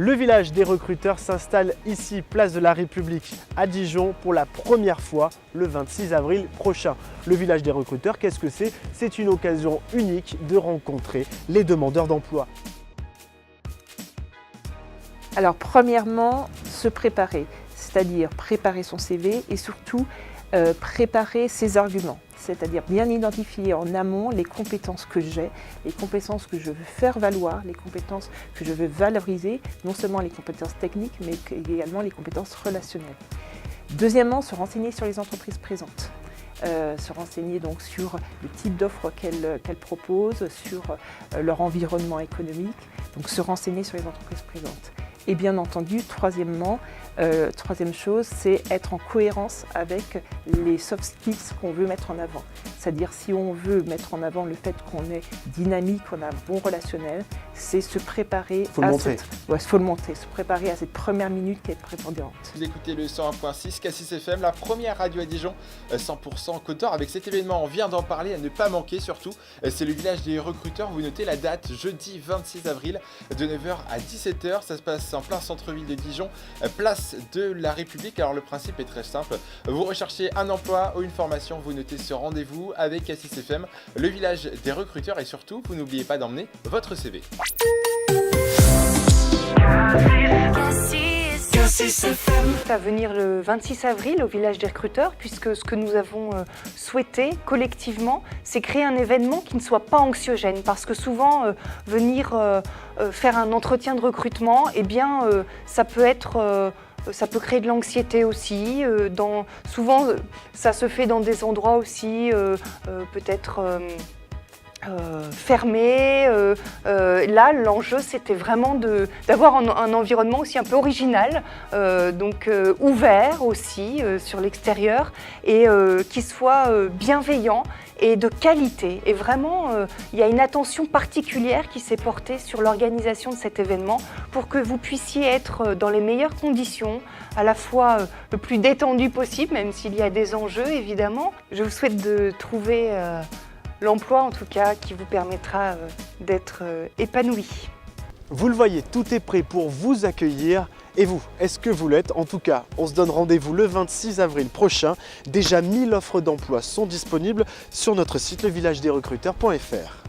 Le village des recruteurs s'installe ici, place de la République à Dijon pour la première fois le 26 avril prochain. Le village des recruteurs, qu'est-ce que c'est? C'est une occasion unique de rencontrer les demandeurs d'emploi. Alors premièrement, se préparer, c'est-à-dire préparer son CV et surtout préparer ses arguments, c'est-à-dire bien identifier en amont les compétences que j'ai, les compétences que je veux faire valoir, les compétences que je veux valoriser, non seulement les compétences techniques, mais également les compétences relationnelles. Deuxièmement, se renseigner sur les entreprises présentes. Se renseigner donc sur le type d'offres qu'elles proposent, sur leur environnement économique, donc se renseigner sur les entreprises présentes. Et bien entendu, troisième chose, c'est être en cohérence avec les soft skills qu'on veut mettre en avant. C'est-à-dire si on veut mettre en avant le fait qu'on est dynamique, qu'on a un bon relationnel, c'est se préparer faut le montrer, se préparer à cette première minute qui est prépondérante. Vous écoutez le 101.6 Cassis FM, la première radio à Dijon, 100% Côte d'Or. Avec cet événement, on vient d'en parler, à ne pas manquer surtout. C'est le village des recruteurs. Vous notez la date, jeudi 26 avril, de 9h à 17h. Ça se passe en plein centre-ville de Dijon, place de la République. Alors le principe est très simple. Vous recherchez un emploi ou une formation, vous notez ce rendez-vous avec Cassis FM, le village des recruteurs, et surtout, vous n'oubliez pas d'emmener votre CV. À venir le 26 avril au village des recruteurs, puisque ce que nous avons souhaité collectivement, c'est créer un événement qui ne soit pas anxiogène, parce que souvent venir faire un entretien de recrutement, eh bien ça peut créer de l'anxiété aussi. Souvent, ça se fait dans des endroits aussi peut-être fermé. Là, l'enjeu, c'était vraiment d'avoir un environnement aussi un peu original, ouvert aussi sur l'extérieur, et qui soit bienveillant et de qualité. Et vraiment, il y a une attention particulière qui s'est portée sur l'organisation de cet événement pour que vous puissiez être dans les meilleures conditions, à la fois le plus détendu possible, même s'il y a des enjeux évidemment. Je vous souhaite de trouver l'emploi en tout cas qui vous permettra d'être épanoui. Vous le voyez, tout est prêt pour vous accueillir. Et vous, est-ce que vous l'êtes? En tout cas, on se donne rendez-vous le 26 avril prochain. Déjà 1000 offres d'emploi sont disponibles sur notre site levillagederecruteurs.fr.